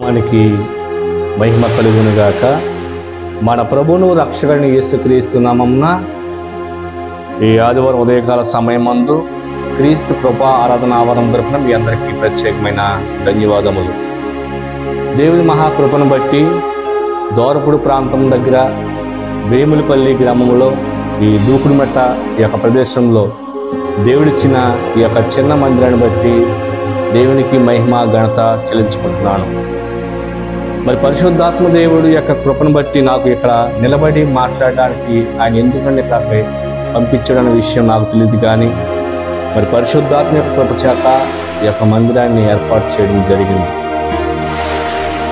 మనకి మహిమ కలుగునుగాక. మన ప్రభువును రక్షకుని యేసుక్రీస్తు నామమున ఈ ఆదివారం ఉదయకాల సమయమందు క్రీస్తు కృపా ఆరాధన ఆవరణ తరపున మీ అందరికీ ప్రత్యేకమైన ధన్యవాదములు. దేవుని మహాకృపను బట్టి దోరపుడు ప్రాంతం దగ్గర వేములపల్లి గ్రామంలో ఈ దూకుడుమెట్ట ఈ యొక్క ప్రదేశంలో దేవుడిచ్చిన ఈ యొక్క చిన్న మందిరాన్ని బట్టి దేవునికి మహిమ ఘనత చెల్లించుకుంటున్నాను. మరి పరిశుద్ధాత్మ దేవుడు యొక్క కృపను బట్టి నాకు ఇక్కడ నిలబడి మాట్లాడడానికి ఆయన ఎందుకంటే ఇక్కడ పంపించడం విషయం నాకు తెలియదు, కానీ మరి పరిశుద్ధాత్మ యొక్క కృప చేత ఈ యొక్క మందిరాన్ని ఏర్పాటు చేయడం జరిగింది.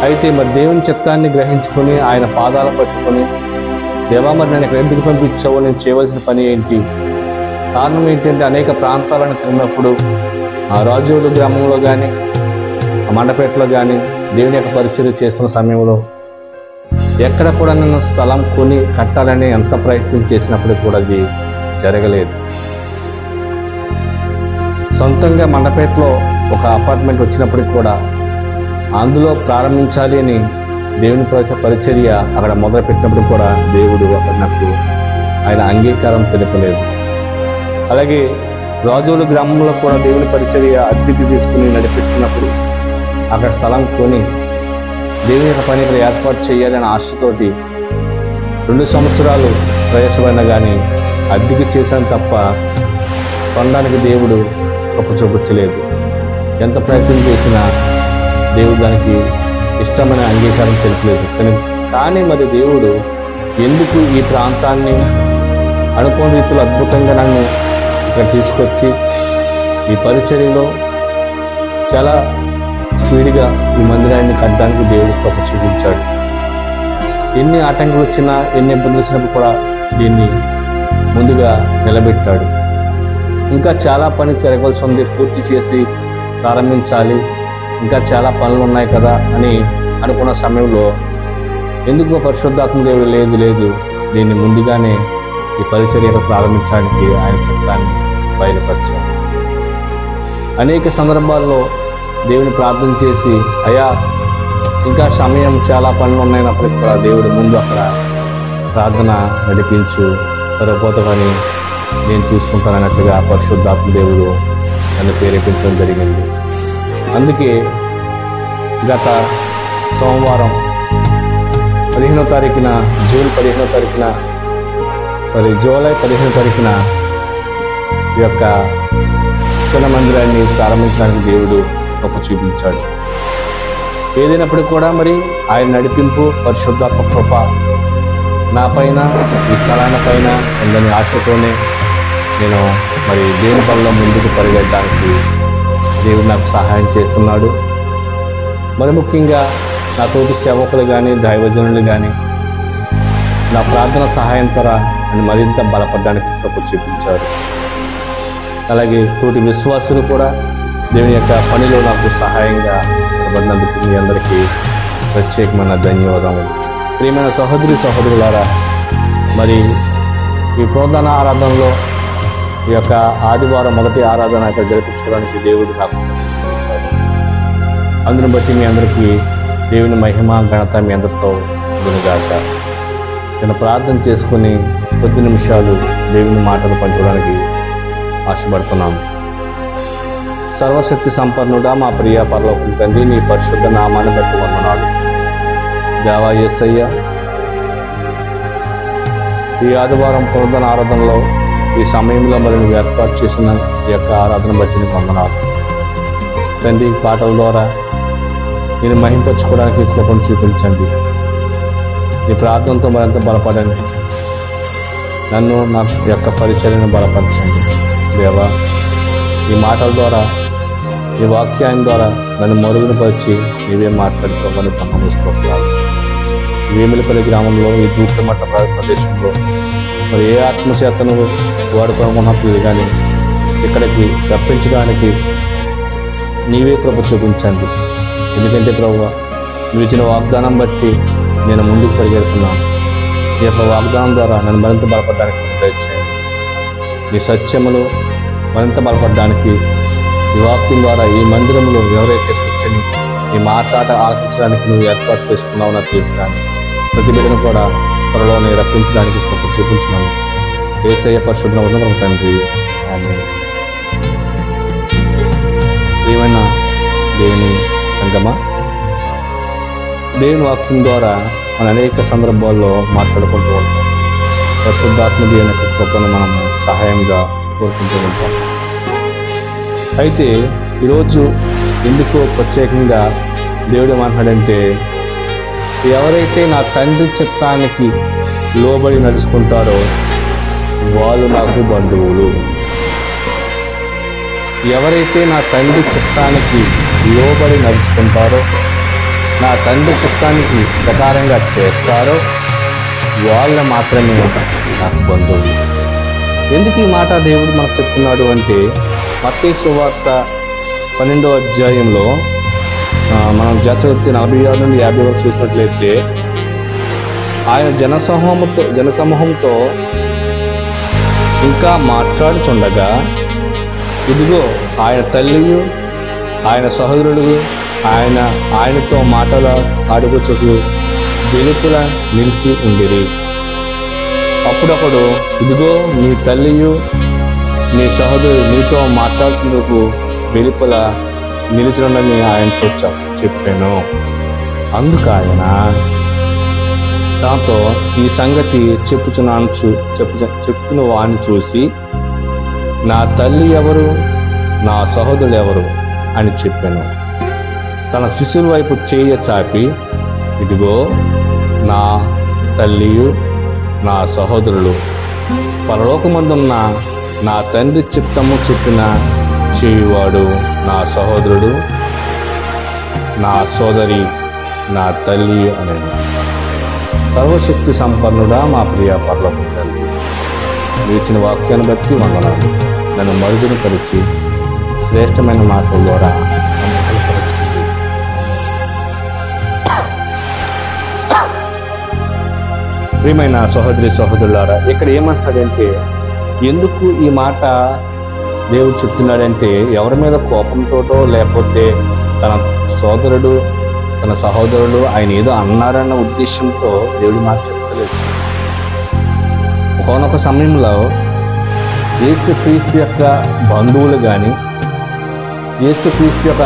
అయితే మరి దేవుని చిత్తాన్ని గ్రహించుకొని ఆయన పాదాలు పట్టుకొని, దేవా మరి నేను ఇక్కడ ఎందుకు పంపించావో, నేను చేయవలసిన పని ఏంటి, కారణం ఏంటంటే అనేక ప్రాంతాలను తిరిగినప్పుడు ఆ రాజోలు గ్రామంలో కానీ ఆ మండపేటలో కానీ దేవుని యొక్క పరిచయం చేస్తున్న సమయంలో ఎక్కడ కూడా నేను స్థలం కొని కట్టాలని ఎంత ప్రయత్నం చేసినప్పుడు కూడా అది జరగలేదు. సొంతంగా మండపేటలో ఒక అపార్ట్మెంట్ వచ్చినప్పటికి కూడా అందులో ప్రారంభించాలి అని దేవుని పరిచర్య అక్కడ మొదలుపెట్టినప్పుడు కూడా దేవుడు అక్కడ నాకు ఆయన అంగీకారం తెలుపలేదు. అలాగే రాజోలు గ్రామంలో కూడా దేవుని పరిచర్య అద్దెకి తీసుకుని నడిపిస్తున్నప్పుడు అక్కడ స్థలం కొని దేవుని యొక్క పని ఇక్కడ ఏర్పాటు చేయాలని ఆశతోటి 2 సంవత్సరాలు ప్రయాసపడినా కానీ అద్దెకి చేశాను తప్ప కొనడానికి దేవుడు గొప్ప చూపించలేదు. ఎంత ప్రయత్నం చేసినా దేవుడు దానికి ఇష్టమైన అంగీకారం తెలుపలేదు. కానీ మరి దేవుడు ఎందుకు ఈ ప్రాంతాన్ని అనుకోని రీతిలో అద్భుతంగా నన్ను ఇక్కడ తీసుకొచ్చి ఈ పరిచర్యలో చాలా స్పీడ్గా ఈ మందిరాన్ని కట్టడానికి దేవుడు కృప చూపించాడు. ఎన్ని ఆటంకాలు వచ్చినా, ఎన్ని ఇబ్బందులు వచ్చినప్పుడు కూడా దీన్ని ముందుగా నిలబెట్టాడు. ఇంకా చాలా పని జరగవలసి ఉంది, పూర్తి చేసి ప్రారంభించాలి, ఇంకా చాలా పనులు ఉన్నాయి కదా అని అనుకున్న సమయంలో ఎందుకో పరిశుద్ధాత్మ దేవుడు లేదు దీన్ని ముందుగానే ఈ పరిచర్య ప్రారంభించడానికి ఆయన చిత్తాన్ని బయలుపరిచాడు. అనేక సందర్భాల్లో దేవుని ప్రార్థన చేసి, అయ్యా ఇంకా సమయం చాలా పనులు ఉన్నాయినప్పటికీ కూడా దేవుడు ముందు అక్కడ ప్రార్థన నడిపించు, సరిపోత పని నేను చూసుకుంటానన్నట్టుగా పరిశుద్ధాత్మ దేవుడు నన్ను ప్రేరేపించడం జరిగింది. అందుకే గత సోమవారం 15వ తారీఖున జూలై 15వ తారీఖున ఈ యొక్క చిన్న మందిరాన్ని ప్రారంభించడానికి దేవుడు గొప్ప చూపించాడు. ఏదైనప్పటికీ కూడా మరి ఆయన నడిపింపు, పరిశుద్ధాత్మ కృప నా పైన, ఈ స్థలాల పైన ఉందని ఆశతోనే నేను మరి దేవుని పనిలో ముందుకు పరిగెత్తడానికి దేవుడు నాకు సహాయం చేస్తున్నాడు. మరి ముఖ్యంగా నా తోటి సేవకులు కానీ దైవజనులు కానీ నా ప్రార్థన సహాయం ద్వారా నన్ను మరింత బలపడడానికి కృప చూపించారు. అలాగే తోటి విశ్వాసులు కూడా దేవుని యొక్క పనిలో నాకు సహాయంగా నిలబడినందుకు మీ అందరికీ ప్రత్యేకమైన ధన్యవాదములు. ప్రియమైన సహోదరులారా, మరి ఈ ప్రధాన ఆరాధనలో ఈ యొక్క ఆదివారం మొదటి ఆరాధన ఇక్కడ జరిపించడానికి దేవుడు నాకు అందును బట్టి మీ అందరికీ దేవుని మహిమ ఘనత మీ అందరితో గునుగాక. నేను ప్రార్థన చేసుకుని కొద్ది నిమిషాలు దేవుని మాటలు పంచడానికి ఆశపడుతున్నాను. సర్వశక్తి సంపన్నుడా, మా ప్రియ పరలోకం తండ్రి, నీ పరిశుద్ధ నామాన్ని బట్టి వందనాలు దేవా యేసయ్య. ఈ ఆదివారం పునరుద్ధరణ ఆరాధనలో ఈ సమయంలో మరి నువ్వు ఏర్పాటు చేసిన ఈ యొక్క ఆరాధన బట్టి నీకు వందనాలు తండ్రి. పాటల ద్వారా నేను మహింపరచుకోవడానికి కృపను చూపించండి. నీ ప్రార్థనతో మరింత బలపడండి. నన్ను నా యొక్క పరిచర్యను బలపరచండి దేవా. ఈ మాటల ద్వారా, ఈ వాక్యాన్ని ద్వారా నన్ను మరుగున పరిచి నీవే మాట్లాడుకోమని పంపించుకోవాలి. వేములపల్లి గ్రామంలో ఈ దూకుడుమెట్ట ప్రదేశంలో మరి ఏ ఆత్మచేతను వాడుకోనున్నప్పుడు కానీ ఇక్కడికి రప్పించడానికి నీవే కృప చూపించండి. ఎందుకంటే ప్రభువా, నువ్వు ఇచ్చిన వాగ్దానం బట్టి నేను ముందుకు పరిగెడుతున్నాను. ఈ యొక్క వాగ్దానం ద్వారా నన్ను మరింత బలపడడానికి ప్రయత్నించండి. నీ సత్యములు మరింత బలపడడానికి ఈ వాక్యం ద్వారా ఈ మందిరంలో ఎవరైతే కూర్చొని నీ మాట్లాట ఆలకించడానికి నువ్వు ఏర్పాటు చేసుకున్నావు నాకు తెలుసు. కానీ ప్రతి బిడ్డను కూడా త్వరలోనే రప్పించడానికి కృప చూపించున్నాను. యేసయ్య పరిశుద్ధ ఉన్నత తండ్రి, ఆమేన్. ప్రియమైన దేవుని సంగమా, దేవుని వాక్యం ద్వారా మన అనేక సందర్భాల్లో మాట్లాడుకుంటూ ఉంటాం. పరిశుద్ధాత్మ దేవుని యొక్క కృపను మనము సహాయంగా కోరుకుంటూ ఉంటాం. అయితే ఈరోజు ఎందుకో ప్రత్యేకంగా దేవుడు ఏమంటున్నాడంటే, ఎవరైతే నా తండ్రి చిత్తానికి లోబడి నడుచుకుంటారో వాళ్ళు నాకు బంధువులు. ఎవరైతే నా తండ్రి చిత్తానికి లోబడి నడుచుకుంటారో, నా తండ్రి చిత్తానికి ప్రకారంగా చేస్తారో వాళ్ళ మాత్రమే నాకు బంధువులు. ఎందుకు ఈ మాట దేవుడు మనకు చెప్తున్నాడు అంటే, మత్తయి సువార్త 12వ అధ్యాయంలో మనం చదివితే 46 నుండి 50 వరకు చూసినట్లయితే, ఆయన జనసమూహంతో ఇంకా మాట్లాడుచుండగా, ఇదిగో ఆయన తల్లియు ఆయన సహోదరుడు ఆయనతో మాటల అడుగుచుకు వెలుపల నిలిచి ఉండిరి. అప్పుడప్పుడు, ఇదిగో నీ తల్లియు నీ సహోదరుడు నీతో మాట్లాడుతున్నందుకు వెలుపల నిలిచినని ఆయనతో చెప్పాను. అందుకు ఆయన నాతో ఈ సంగతి చెప్పున వాడిని చూసి, నా తల్లి ఎవరు, నా సహోదరుడు ఎవరు అని చెప్పాను. తన శిష్యుల వైపు చేయ చాపి, ఇదిగో నా తల్లియు నా సహోదరులు, పరలోకమందున్న నా తండ్రి చిత్తము చెప్పిన చేయువాడు నా సహోదరుడు, నా సోదరి, నా తల్లి అనేది. సర్వశక్తి సంపన్నుడా మా ప్రియ పరలోక తండ్రి, ఇచ్చిన వాక్యాన్ని బట్టి వందనాలు. నన్ను మరుగును పరిచి శ్రేష్టమైన మాటల ద్వారా ప్రియమైన సహోదరి సహోదరులారా, ఇక్కడ ఏమంటాడంటే, ఎందుకు ఈ మాట దేవుడు చెప్తున్నాడంటే, ఎవరి మీద కోపంతోటో లేకపోతే తన సోదరుడు తన సహోదరుడు ఆయన ఏదో అన్నారన్న ఉద్దేశంతో దేవుడు మాట చెప్తలేదు. ఒకనొక సమయంలో యేసుక్రీస్తు యొక్క బంధువులు కానీ యేసుక్రీస్తు యొక్క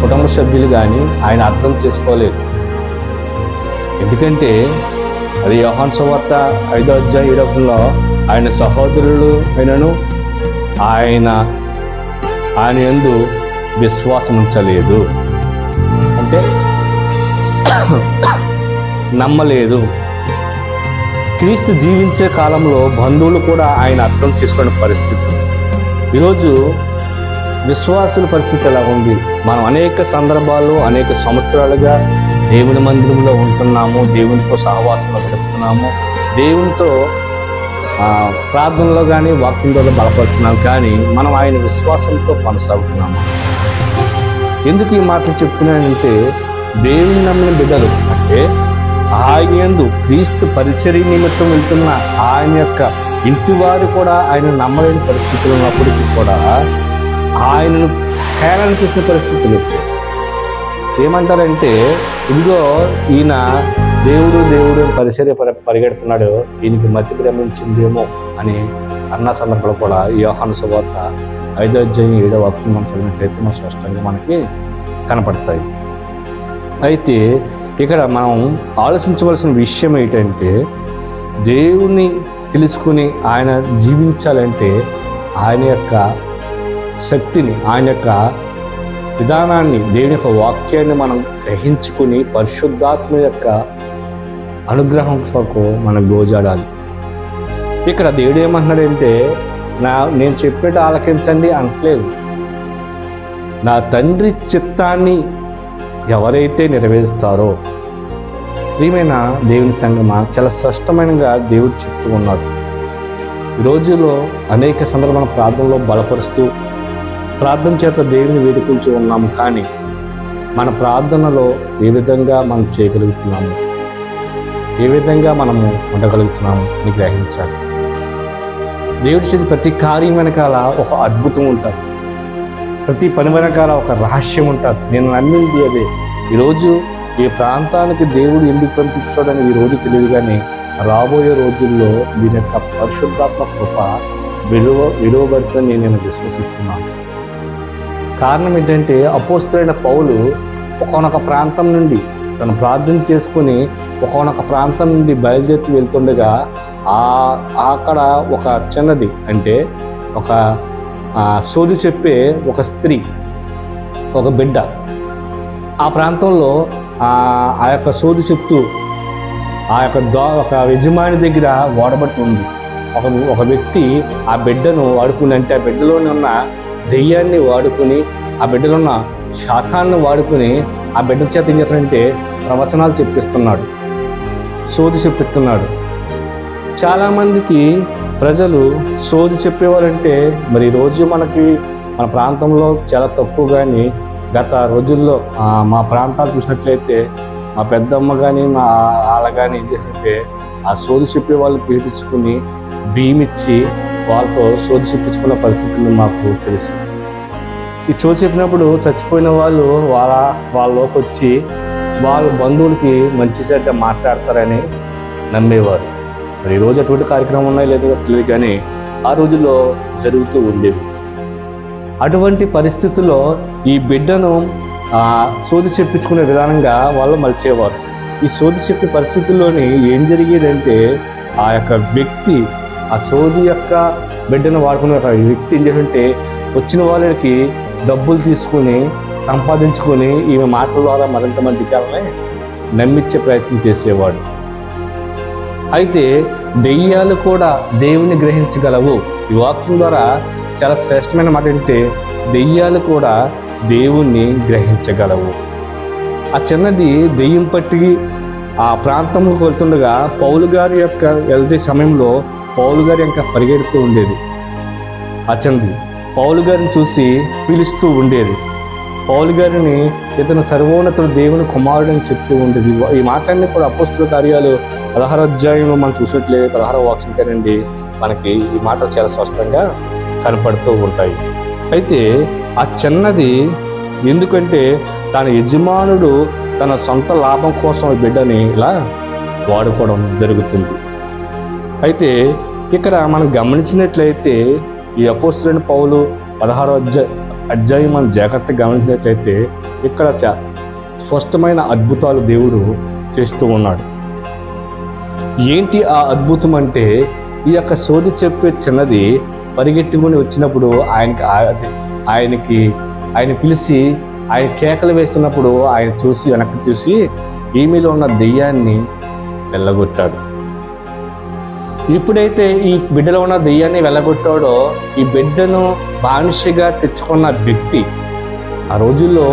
కుటుంబ సభ్యులు కానీ ఆయన అర్థం చేసుకోలేదు. ఎందుకంటే అది యోహాను సువార్త 5వ అధ్యాయం 7వ వచనంలో ఆయన సహోదరులు అయినను ఆయన యందు విశ్వాసం ఉంచలేదు, అంటే నమ్మలేదు. క్రీస్తు జీవించే కాలంలో బంధువులు కూడా ఆయన అర్థం చేసుకునే పరిస్థితి. ఈరోజు విశ్వాసుల పరిస్థితి ఎలా ఉంది? మనం అనేక సందర్భాల్లో అనేక సంవత్సరాలుగా దేవుని మందిరంలో ఉంటున్నాము, దేవునితో సహవాసంలో గడుపుతున్నాము, దేవునితో ప్రార్థనలో కానీ వాక్యంలో బలపడుతున్నాం, కానీ మనం ఆయన విశ్వాసంతో కొనసాగుతున్నాము. ఎందుకు ఈ మాటలు చెప్తున్నానంటే, దేవుని నమ్మిన బిడ్డలు అంటే ఆయన యందు క్రీస్తు పరిచర్య నిమిత్తం వెళ్తున్న ఆయన యొక్క ఇంటి వారు కూడా ఆయన నమ్మలేని పరిస్థితులు ఉన్నప్పటికీ కూడా ఆయనను హేళన చేసే పరిస్థితులు వచ్చాయి. ఏమంటారంటే, ఇదిగో ఈయన దేవుడు పరిచర్య పరిగెడుతున్నాడు, ఈయనకి మతి భ్రమించిందేమో అని అన్న సందర్భంలో కూడా యోహాను సువార్త 5వ అధ్యాయం 7వ వచనం మనం చదివినట్లయితే మనం స్పష్టంగా మనకి కనపడతాయి. అయితే ఇక్కడ మనం ఆలోచించవలసిన విషయం ఏంటంటే, దేవుని తెలుసుకుని ఆయన జీవించాలంటే ఆయన యొక్క శక్తిని, ఆయన యొక్క విధానాన్ని, దేవుని యొక్క వాక్యాన్ని మనం గ్రహించుకుని పరిశుద్ధాత్మ యొక్క అనుగ్రహం కొరకు మనం గోజాడాలి. ఇక్కడ దేవుడు ఏమంటున్నాడంటే, నేను చెప్పేట ఆలకించండి అంటలేదు. నా తండ్రి చిత్తాన్ని ఎవరైతే నెరవేరుస్తారో, ప్రియమైన దేవుని సంగమా, చాలా స్పష్టమైనగా దేవుడు చెప్తూ ఉన్నాడు. ఈ రోజుల్లో అనేక సందర్భాల ప్రార్థనలో బలపరుస్తూ ప్రార్థన చేత దేవుని వేడుకుంటూ ఉన్నాము, కానీ మన ప్రార్థనలో ఏ విధంగా మనం చేయగలుగుతున్నాము, ఏ విధంగా మనము ఉండగలుగుతున్నాము అని గ్రహించాలి. దేవుడు చేసే ప్రతి కార్యం వెనకాల ఒక అద్భుతం ఉంటుంది. ప్రతి పని వెనకాల ఒక రహస్యం ఉంటుంది. నేను నమ్మింది అదే. ఈరోజు ఈ ప్రాంతానికి దేవుడు ఎందుకు పంపించాడని ఈరోజు తెలియదు, కానీ రాబోయే రోజుల్లో దీని యొక్క పరిశుద్ధాత్మ కృప విలువబడుతుందని నేను విశ్వసిస్తున్నాను. కారణం ఏంటంటే అపోస్తలుడైన పౌలు ఒకానొక ప్రాంతం నుండి తను ప్రార్థన చేసుకుని ఒకానొక ప్రాంతం నుండి బయలుదేరి వెళ్తుండగా అక్కడ ఒక చిన్నది అంటే ఒక సోది చెప్పే ఒక స్త్రీ, ఒక బిడ్డ ఆ ప్రాంతంలో ఆ యొక్క సోది చెప్తూ ఆ యొక్క ఒక యజమాని దగ్గర వాడబడుతుంది. ఒక వ్యక్తి ఆ బిడ్డను వాడుకుని, అంటే ఆ బిడ్డలోనే ఉన్న దెయ్యాన్ని వాడుకుని, ఆ బిడ్డలో ఉన్న శాతాన్ని వాడుకుని ఆ బిడ్డ చేత ఏం చేస్తాడంటే ప్రవచనాలు చెప్పిస్తున్నాడు, సోది చెప్పిస్తున్నాడు. చాలామందికి ప్రజలు సోది చెప్పేవారంటే మరి ఈరోజు మనకి మన ప్రాంతంలో చాలా తక్కువ, కానీ గత రోజుల్లో మా ప్రాంతాలు చూసినట్లయితే మా పెద్దమ్మ కానీ మా వాళ్ళ కానీ ఏం చేస్తుంటే ఆ సోది చెప్పే వాళ్ళు పీడించుకుని బియ్యమిచ్చి వాళ్ళతో సోది చెప్పించుకున్న పరిస్థితులు మాకు తెలుసు. ఈ సోది చెప్పినప్పుడు చచ్చిపోయిన వాళ్ళు వాళ్ళలోకి వచ్చి వాళ్ళ బంధువులకి మంచి చెడ్డ మాట్లాడతారని నమ్మేవారు. మరి ఈరోజు అటువంటి కార్యక్రమం ఉన్నాయో లేదో తెలియదు, కానీ ఆ రోజుల్లో జరుగుతూ ఉండేవి. అటువంటి పరిస్థితుల్లో ఈ బిడ్డను సోది చెప్పించుకునే విధానంగా వాళ్ళు మలిచేవారు. ఈ సోది చెప్పే పరిస్థితుల్లోని ఏం జరిగేదంటే ఆ యొక్క వ్యక్తి ఆ సోది యొక్క బిడ్డను వాడుకునే వ్యక్తి ఏం చేస్తుంటే వచ్చిన వాళ్ళకి డబ్బులు తీసుకుని సంపాదించుకొని ఈమె మాటల ద్వారా మరింత మందికి వాళ్ళని నమ్మించే ప్రయత్నం చేసేవాడు. అయితే దెయ్యాలు కూడా దేవుని గ్రహించగలవు. ఈ వాక్యం ద్వారా చాలా శ్రేష్టమైన మాట అంటే దెయ్యాలు కూడా దేవుణ్ణి గ్రహించగలవు. ఆ చిన్నది దెయ్యం పట్టి ఆ ప్రాంతంలోకి వెళ్తుండగా పౌలు గారి యొక్క వెళ్తే సమయంలో పౌలు గారి ఇంకా పరిగెడుతూ ఉండేది. ఆ చిన్నది పౌలు గారిని చూసి పిలుస్తూ ఉండేది. పౌలు గారిని ఇతను సర్వోన్నతుడు దేవుని కుమారుడు అని చెప్తూ ఉండేది. ఈ మాటలన్నీ కూడా అపోస్తలుల కార్యాలు 16వ అధ్యాయంలో మనం చూసినట్లయితే 16వ వాక్యం కనండి మనకి ఈ మాటలు చాలా స్పష్టంగా కనపడుతూ ఉంటాయి. అయితే ఆ చిన్నది ఎందుకంటే తన యజమానుడు తన సొంత లాభం కోసం ఈ బిడ్డని ఇలా వాడుకోవడం జరుగుతుంది. అయితే ఇక్కడ మనం గమనించినట్లయితే ఈ అపోస్తలుడైన పౌలు 16వ అధ్యాయం మనం జాగ్రత్తగా గమనించినట్లయితే ఇక్కడ స్పష్టమైన అద్భుతాలు దేవుడు చేస్తూ ఉన్నాడు. ఏంటి ఆ అద్భుతం అంటే ఈ యొక్క సోది చెప్పే చిన్నది పరిగెట్టుకుని వచ్చినప్పుడు ఆయన పిలిచి ఆయన కేకలు వేస్తున్నప్పుడు ఆయన చూసి వెనక్కి చూసి ఈమెలో ఉన్న దెయ్యాన్ని వెళ్ళగొట్టాడు. ఎప్పుడైతే ఈ బిడ్డలో ఉన్న దెయ్యాన్ని వెళ్ళగొట్టాడో ఈ బిడ్డను బానిసగా తెచ్చుకున్న వ్యక్తి, ఆ రోజుల్లో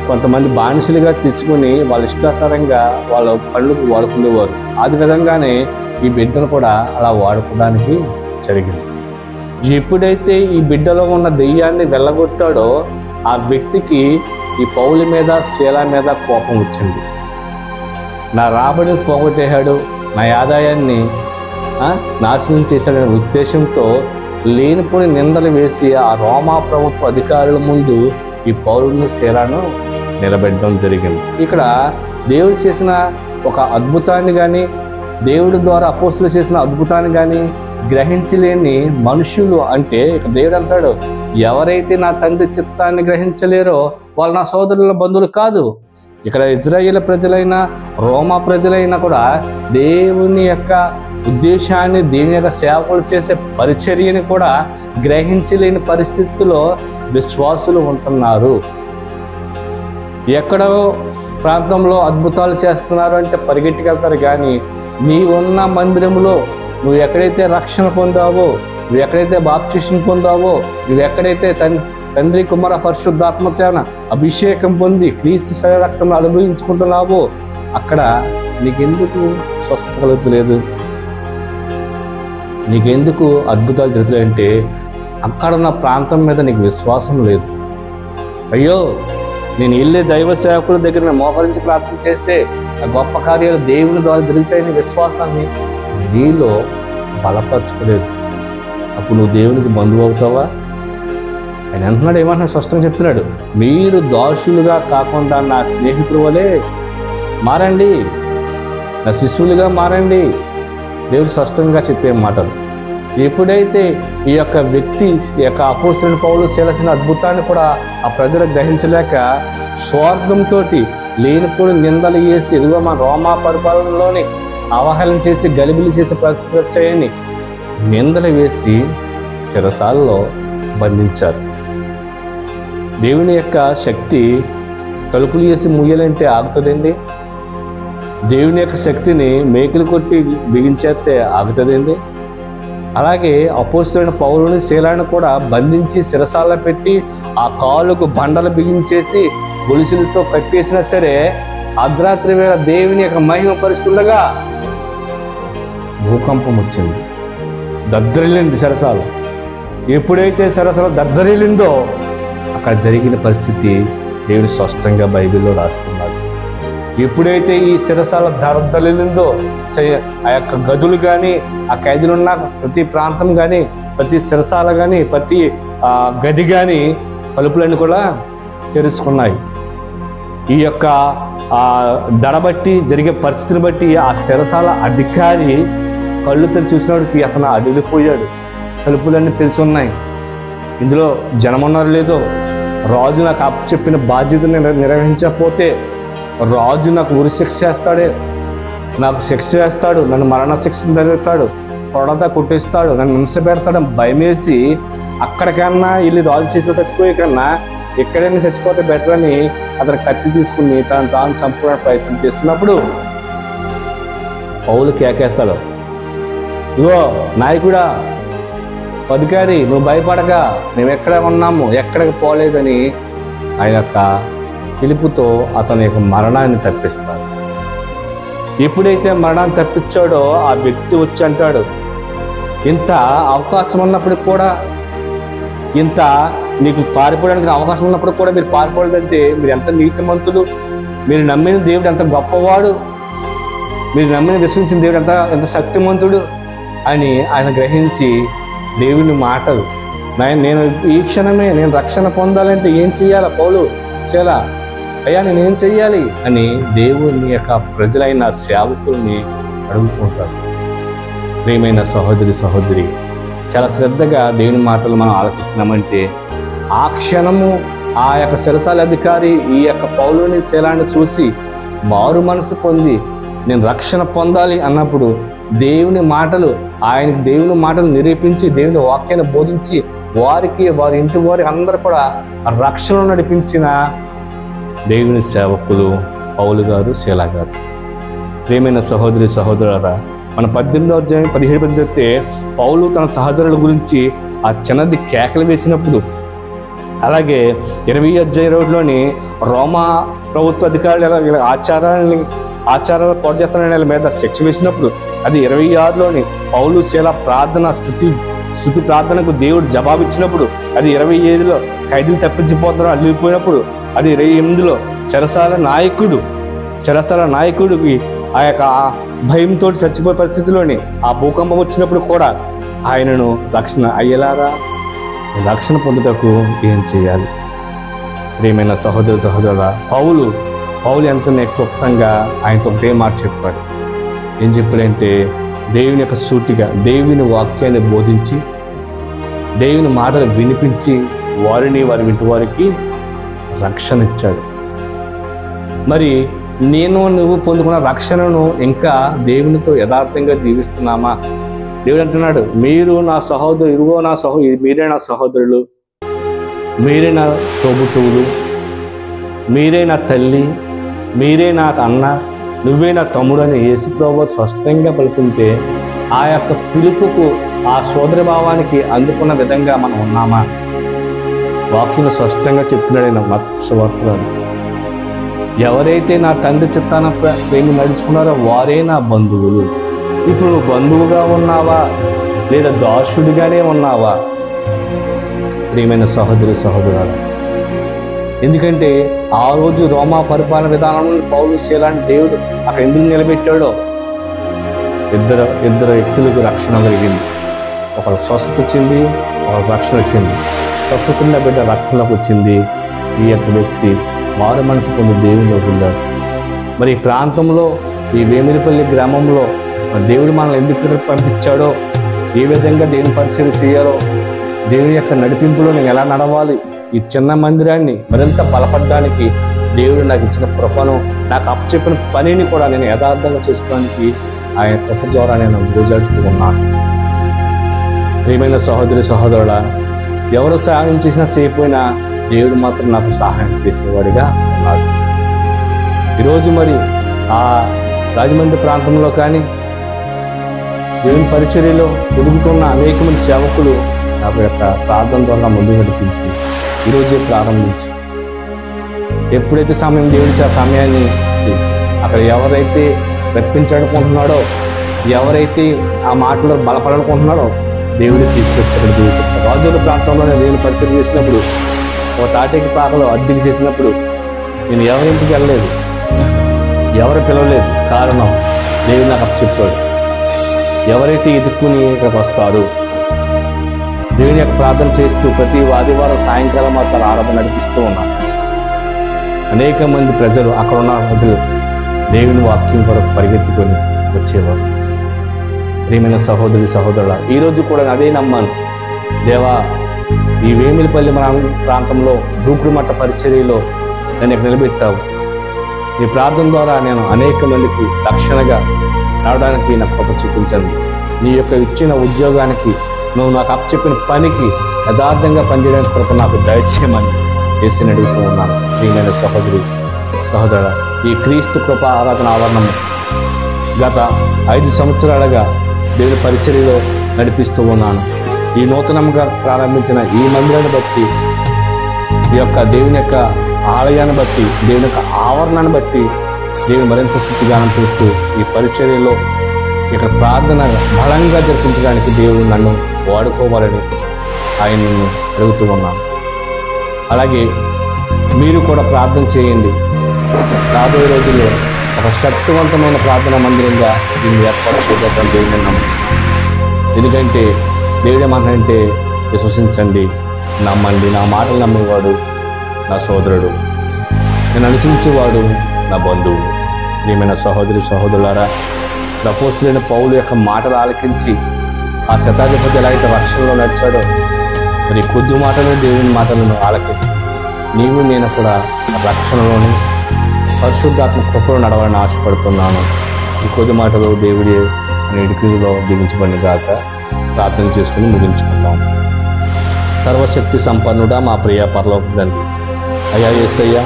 కొంతమంది బానిసలుగా తెచ్చుకొని వాళ్ళ ఇష్టానుసారంగా వాళ్ళ పనులకు వాడుకునేవారు. అది విధంగానే ఈ బిడ్డను కూడా అలా వాడుకోవడానికి జరిగింది. ఎప్పుడైతే ఈ బిడ్డలో ఉన్న దెయ్యాన్ని వెళ్ళగొట్టాడో ఆ వ్యక్తికి ఈ పౌలు మీద శీల మీద కోపం వచ్చింది. నా రాబడిని పోగొట్టేశాడు, నా ఆదాయాన్ని నాశనం చేశాడనే ఉద్దేశంతో లేనిపోని నిందలు వేసి ఆ రోమా ప్రభుత్వ అధికారుల ముందు ఈ పౌలును శీలను నిలబెట్టడం జరిగింది. ఇక్కడ దేవుడు చేసిన ఒక అద్భుతాన్ని కానీ దేవుడి ద్వారా అపోస్తులు చేసిన అద్భుతాన్ని కానీ గ్రహించలేని మనుషులు అంటే ఇక దేవుడు అంటాడు, ఎవరైతే నా తండ్రి చిత్తాన్ని గ్రహించలేరో వాళ్ళు నా సోదరుల బంధువులు కాదు. ఇక్కడ ఇజ్రాయేల్ ప్రజలైనా రోమా ప్రజలైనా కూడా దేవుని యొక్క ఉద్దేశాన్ని దేవుని యొక్క సేవకులు చేసే పరిచర్యని కూడా గ్రహించలేని పరిస్థితుల్లో విశ్వాసులు ఉంటున్నారు. ఎక్కడో ప్రాంతంలో అద్భుతాలు చేస్తున్నారు అంటే పరిగెట్టుకెళ్తారు, కానీ నీవున్న మందిరంలో నువ్వు ఎక్కడైతే రక్షణ పొందావో, నువ్వు ఎక్కడైతే బాప్టిజం పొందావో, నువ్వు ఎక్కడైతే తండ్రి కుమార పరిశుద్ధాత్మతన అభిషేకం పొంది క్రీస్తు శరీర రక్తం అనుభవించుకుంటున్నావో అక్కడ నీకెందుకు స్వస్థత కలుగుతలేదు, నీకెందుకు అద్భుతాలు జరుగుతాయంటే అక్కడ ఉన్న ప్రాంతం మీద నీకు విశ్వాసం లేదు. అయ్యో నేను వెళ్ళే దైవ సేవకుల దగ్గర మోకరించి ప్రార్థన చేస్తే ఆ గొప్ప కార్యాలు దేవుని ద్వారా జరుగుతాయని విశ్వాసాన్ని నీలో బలపరచుకోలేదు. అప్పుడు నువ్వు దేవునికి బంధువు అవుతావా? ఆయన అంటున్నాడు, ఏమంటున్నాడు? స్పష్టంగా చెప్తున్నాడు, మీరు దోషులుగా కాకుండా నా స్నేహితుల వలె మారండి, నా శిష్యులుగా మారండి. దేవుడు స్పష్టంగా చెప్పే మాటలు. ఎప్పుడైతే ఈ యొక్క వ్యక్తి ఈ యొక్క అపోస్తలుడైన పౌలు చేయాల్సిన అద్భుతాన్ని కూడా ఆ ప్రజలు గ్రహించలేక స్వార్థంతో లేనిపోని నిందలు చేసి ఎదుగో మన రోమా పరిపాలనలోని అవహేళన చేసి గలిబిలి చేసే పరిస్థితి వచ్చాయని నిందలు వేసి శిరసాలలో బంధించారు. దేవుని యొక్క శక్తి తలుపులు వేసి ముయ్యాలంటే ఆగుతుందండి? దేవుని యొక్క శక్తిని మేకులు కొట్టి బిగించేస్తే ఆగుతుందండి? అలాగే అపోస్తలుడైన పౌలుని శీలాన్ని కూడా బంధించి శిరసాలలో పెట్టి ఆ కాళ్ళకు బండలు బిగించేసి గొలుసులతో కట్టేసినా సరే అర్ధరాత్రి వేళ దేవుని యొక్క మహిమ పరిస్థితులుగా భూకంపం వచ్చింది, దద్దరిల్లింది శిరసాలు. ఎప్పుడైతే శిరసాలు దద్దరిల్లిందో అక్కడ జరిగిన పరిస్థితి దేవుడు స్పష్టంగా బైబిల్లో రాస్తున్నాడు. ఎప్పుడైతే ఈ శిరసాల దద్దరిల్లిందో ఆ యొక్క గదులు కానీ, ఆ ఖైదీలున్న ప్రతి ప్రాంతం కానీ, ప్రతి శిరసాల కానీ, ప్రతి గది కానీ తలుపులన్నీ కూడా తెరుచుకున్నాయి. ఈ యొక్క దడబట్టి జరిగే పరిస్థితిని బట్టి ఆ శిరసాల అధికారి కళ్ళు తెరిచి చూసినప్పటికీ అతను అడిగిపోయాడు. తలుపులన్నీ తెరిచి ఉన్నాయి, ఇందులో జనమున్నారు లేదో, రాజు నాకు అప్పచెప్పిన బాధ్యతను నిర్వహించకపోతే రాజు నాకు ఉరి శిక్ష చేస్తాడే, నాకు శిక్ష చేస్తాడు, నన్ను మరణ శిక్ష జరుగుతాడు, తొడత కొట్టిస్తాడు, నన్ను హింస పెడతాడని భయమేసి అక్కడికన్నా వెళ్ళి రాజు చేసి చచ్చిపోయే కన్నా ఎక్కడైనా చచ్చిపోతే బెటర్ అని అతను కత్తి తీసుకుని తాను చంపుకునే ప్రయత్నం చేస్తున్నప్పుడు పౌలు కేకేస్తాడు, ఇగో నాయకుడా, అధికారి, నువ్వు భయపడక, మేము ఎక్కడ ఉన్నాము, ఎక్కడికి పోలేదని ఆయన యొక్క పిలుపుతో అతని యొక్క మరణాన్ని తప్పిస్తాడు. ఎప్పుడైతే మరణాన్ని తప్పించాడో ఆ వ్యక్తి వచ్చి అంటాడు, ఇంత అవకాశం ఉన్నప్పటికి కూడా, ఇంత నీకు పారిపోవడానికి అవకాశం ఉన్నప్పుడు కూడా మీరు పారిపోలేదంటే మీరు ఎంత నీతిమంతుడు, మీరు నమ్మిన దేవుడు ఎంత గొప్పవాడు, మీరు నమ్మిన విశ్వసించిన దేవుడు ఎంత శక్తిమంతుడు అని ఆయన గ్రహించి దేవుని మాటలు, నేను ఈ క్షణమే నేను రక్షణ పొందాలంటే ఏం చెయ్యాలా పౌలు చేయాలా, అయ్యా నేనేం చెయ్యాలి అని దేవుని యొక్క ప్రజలైన సేవకుల్ని అడుగుతుంటారు. ప్రియమైన సహోదరి చాలా శ్రద్ధగా దేవుని మాటలు మనం ఆలకిస్తున్నామంటే ఆ క్షణము ఆ యొక్క శిరసాల అధికారి ఈ యొక్క పౌలుని శీలాన్ని చూసి మారు మనసు పొంది నేను రక్షణ పొందాలి అన్నప్పుడు దేవుని మాటలు దేవుని మాటలు నిరూపించి దేవుని వాక్యాన్ని బోధించి వారికి వారి ఇంటి వారి అందరూ కూడా రక్షణ నడిపించిన దేవుని సేవకులు పౌలు గారు, శీలా గారు. ప్రియమైన సహోదరులారా, మన 18వ అధ్యాయం 17 చెప్తే పౌలు తన సహచరుల గురించి ఆ చిన్నది కేకలు వేసినప్పుడు, అలాగే 20వ అధ్యాయంలోని రోమా ప్రభుత్వ అధికారులు ఆచారాలు పాటు చేస్తున్న మీద శిక్ష వేసినప్పుడు, అది 26లోని పౌలు శీలా ప్రార్థన స్తుతి ప్రార్థనకు దేవుడు జవాబిచ్చినప్పుడు, అది 27లో ఖైదీలు తప్పించిపోతారు అల్లిపోయినప్పుడు, అది 28లో శిరసాల నాయకుడికి ఆ యొక్క భయంతో చచ్చిపోయే పరిస్థితిలోని ఆ భూకంపం వచ్చినప్పుడు కూడా ఆయనను రక్షణ అయ్యేలాగా రక్షణ పొందుటకు ఏం చేయాలి? ప్రియమైన సహోదరుల పౌలు ఎంత క్లుప్తంగా ఆయనతో ఒకటే మాట చెప్పాడు. ఏం చెప్పాడంటే దేవుని యొక్క సూటిగా దేవుని వాక్యాన్ని బోధించి దేవుని మాటలు వినిపించి వారి ఇంటి వారికి రక్షణ ఇచ్చాడు. మరి నువ్వు పొందుకున్న రక్షణను ఇంకా దేవునితో యథార్థంగా జీవిస్తున్నామా? దేవుడు అంటున్నాడు, మీరే నా సహోదరులు, మీరే నా తోబుట్టువులు, మీరే నా తల్లి, మీరే నా అన్న, నువ్వే నా తమ్ముడు అని యేసుప్రభువు స్పష్టంగా పలుకుంటే ఆ యొక్క పిలుపుకు ఆ సోదరి భావానికి అందుకున్న విధంగా మనం ఉన్నామా? వాక్యం స్పష్టంగా చెప్తున్నాడు మత్స్యవార్తలను, ఎవరైతే నా తండ్రి చిత్తాన వెళ్ళి నడుచుకున్నారో వారే నా బంధువులు. ఇప్పుడు నువ్వు బంధువుగా ఉన్నావా లేదా దాసుడిగానే ఉన్నావా? ప్రియమైన సహోదరులారా, ఎందుకంటే ఆ రోజు రోమా పరిపాలన విధానంలో పౌలు శీలాన్ని దేవుడు అక్కడ ఎందుకు నిలబెట్టాడో ఇద్దరు వ్యక్తులకు రక్షణ కలిగింది. ఒకరు స్వస్థత వచ్చింది, ఒకరు రక్షణ వచ్చింది. స్వస్థతున్న బిడ్డ రక్షణలోకి వచ్చింది. ఈ యొక్క వ్యక్తి మారు మనసు పొంది దేవుని వదిలాడు. మరి ఈ ప్రాంతంలో, ఈ వేమిరిపల్లి గ్రామంలో దేవుడు మనల్ని ఎందుకు పంపించాడో, ఏ విధంగా దేవుని పరిచయం చేయాలో, దేవుని యొక్క నడిపింపులో నేను ఎలా నడవాలి, ఈ చిన్న మందిరాన్ని మరింత బలపడడానికి దేవుడు నాకు ఇచ్చిన కృపను, నాకు అప్పచెప్పిన పనిని కూడా నేను యథార్థంగా చేసుకోవడానికి ఆయన కృప ద్వారా నేను గురిజాడుతూ ఉన్నాను. ప్రియమైన సహోదరి సహోదరుడా, ఎవరు సహాయం చేసినా చేయకపోయినా దేవుడు మాత్రం నాకు సహాయం చేసేవాడిగా ఉన్నాడు. ఈరోజు మరి ఆ రాజమండ్రి ప్రాంతంలో కానీ దేవుని పరిచర్యలో ఎదుగుతున్న అనేక మంది సేవకులు నాకు యొక్క ప్రార్థన ద్వారా ముందు నడిపించి ఈరోజే ప్రారంభించి, ఎప్పుడైతే సమయం దేవుడికి ఆ సమయాన్ని అక్కడ ఎవరైతే రప్పించాలనుకుంటున్నాడో, ఎవరైతే ఆ మాటలో బలపడాలనుకుంటున్నాడో దేవుడు తీసుకొచ్చి అక్కడ దిగుతాడు. రాజుల ప్రాంతంలో నేను దేవుని పరిచయం చేసినప్పుడు, ఒక తాటేకి పాకలో అద్దెకి చేసినప్పుడు నేను ఎవరింటికి వెళ్ళలేదు, ఎవరు పిలవలేదు. కారణం దేవుడు నాకు అప్పచెప్పాడు. ఎవరైతే ఎదుర్కొని ఇక్కడికి వస్తారో, దేవుని యొక్క ప్రార్థన చేస్తూ ప్రతి ఆదివారం సాయంకాలం మాత్రం ఆరాధన నడిపిస్తూ ఉన్నాను. అనేక మంది ప్రజలు అక్కడ ఉన్న ప్రజలు దేవుని వాక్యం కొరకు పరిగెత్తుకొని వచ్చేవారు. ప్రియమైన సహోదరి సహోదరుల, ఈరోజు కూడా అదే నమ్మాను. దేవా, ఈ వేమిరిపల్లి ప్రాంతంలో దూకుడు మట్ట పరిచర్యలో నన్ను ఇక్కడ నిలబెట్టావు. ఈ ప్రార్థన ద్వారా నేను అనేక మందికి రక్షణగా రావడానికి నాకు కృప చూపించండి. నీ యొక్క ఇచ్చిన ఉద్యోగానికి, నువ్వు నాకు అప్పచెప్పిన పనికి యథార్థంగా పనిచేయడానికి కృప నాకు దయచేయమని వేసి అడుగుతూ ఉన్నాను. ప్రియమైన సహోదరి సహోదరుడ, ఈ క్రీస్తు కృప ఆరాధన ఆవరణము గత 5 సంవత్సరాలుగా దేవుని పరిచర్యలో నడిపిస్తూ ఉన్నాను. ఈ నూతనంగా ప్రారంభించిన ఈ మందిరాన్ని బట్టి, ఈ యొక్క దేవుని యొక్క ఆలయాన్ని బట్టి, దేవుని యొక్క ఆవరణను బట్టి దేవుని మరింత స్థితిగానం చేస్తూ ఈ పరిచర్యలో ఇక్కడ ప్రార్థన బలంగా జరిపించడానికి దేవుడు నన్ను వాడుకోవాలని ఆయనను అడుగుతూ ఉన్నాను. అలాగే మీరు కూడా ప్రార్థన చేయండి. రాబోయే రోజుల్లో ఒక శక్తివంతమైన ప్రార్థన మందిరంగా దీన్ని ఏర్పాటు చేయడం దేవుని నమ్ము. ఎందుకంటే దేవుడు ఏమంటే, విశ్వసించండి, నమ్మండి, నా మాటలు నమ్మేవాడు నా సోదరుడు, నేను అనుసరించేవాడు నా బంధువు. ప్రియమైన సహోదరి సహోదరులారా, అపోస్తలుడైన పౌలు యొక్క మాటలు ఆలకించి ఆ శతాధిపతి ఎలాగైతే రక్షణలో నడిచాడో, మరి కొద్ది మాటలు దేవుని మాటలను ఆలకించి నీవు నేను కూడా రక్షణలోని పరిశుద్ధాత్మ కృపలో నడవాలని ఆశపడుతున్నాను. ఈ కొద్ది మాటలు దేవుడి నేటిలో దీవించబడిన గాక. ప్రార్థన చేసుకుని ముగించుకుంటాం. సర్వశక్తి సంపన్నుడా, మా ప్రియ పరలోక తండ్రి, అయ్యా యేసయ్య,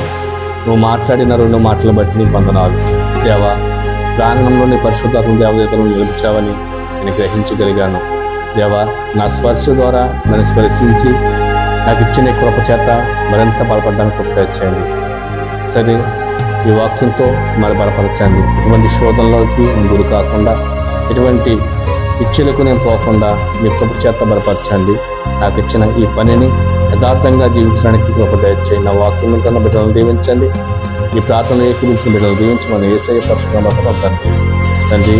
నువ్వు మాట్లాడిన 2 మాటలు బట్టి నీ వందనాలు. దేవా, ప్రాంగణంలోని పరిశుద్ధాత్మ దేవదేవతలను నిలిపించావని నేను గ్రహించగలిగాను. దేవా, నా స్పర్శ ద్వారా నన్ను స్పర్శించి నాకు ఇచ్చిన కృప చేత మరింత బలపడడానికి కృప తెచ్చేయండి. సరే, ఈ వాక్యంతో మరి బలపరచండి. ఇటువంటి శోధనలోకి గురి కాకుండా, ఎటువంటి ఇచ్చలకు నేను పోకుండా మీ కృప చేత బలపరచండి. నాకు ఇచ్చిన ఈ పనిని యథార్థంగా జీవించడానికి కృప తెచ్చేయండి. నా వాక్యం కన్నా బిడ్డలను దీవించండి. ఈ ప్రార్థన ఏకీపించిన బిడ్డలు దీవించమని యేసయ్య పరిశుద్ధ తండ్రి,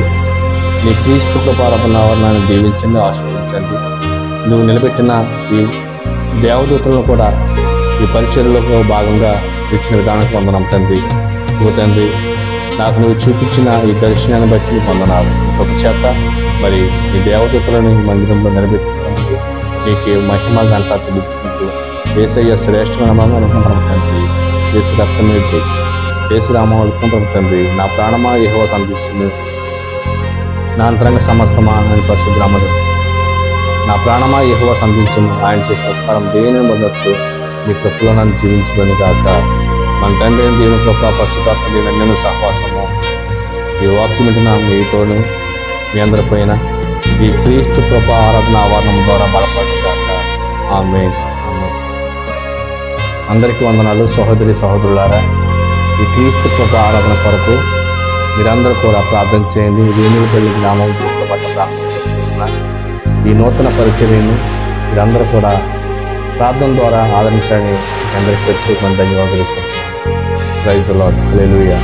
నీ క్రీస్తు కృపారపణ ఆవరణాన్ని దీవించండి, ఆశీర్వదించండి. నువ్వు నిలబెట్టిన ఈ దేవదూతలను కూడా ఈ పరిచర్యలో భాగంగా ఇచ్చిన విధానానికి వందనం తండ్రి. తండ్రి, నాకు నువ్వు చూపించిన ఈ దర్శనాన్ని బట్టి వందనాలు. ఒక చేత మరి ఈ దేవదూతలను ఈ మందిరంలో నిలబెట్టుకుంటూ నీకు మహిమ గంట చెల్లించుకుంటూ యేసయ్య శ్రేష్టమైన నామమున అనుకుంటున్నాం తండ్రి. యేసు రక్తం చేయి, యేసు నామమున అనుకుంటున్నాం తండ్రి. నా ప్రాణమా యెహోవా సంధించుము, నా అంతరంగ సమస్తమా అని పరిశుద్ధరాముడు. నా ప్రాణమా యెహోవా సంధించుము, ఆయన చేసిన ఉపకారం దేనిని మొదలు మీ కృపలో నన్ను జీవించుకొని కాక. మన తండ్రి అయిన దేవుని కృప, పరిశుద్ధాత్మ దేవుని సహవాసము ఈ వాక్యం వింటున్న మీతోనూ మీ అందరిపైన ఈ క్రీస్తు కృప ఆరాధన ఆవరణం ద్వారా బలపడుగాక. ఆమేన్. అందరికీ వందనాలు. సహోదరి సహోదరులారా, ఈ క్రీస్తు కృప ఆరాధన కొరకు మీరందరూ కూడా ప్రార్థన చేయండి. వేమిరిపల్లి గ్రామం పట్ల ప్రార్థన, ఈ నూతన పరిచర్యను మీరందరూ కూడా ప్రార్థన ద్వారా ఆదరించాలని అందరికీ ప్రత్యేకమైన ధన్యవాదాలు. Praise the lord. హల్లెలూయా.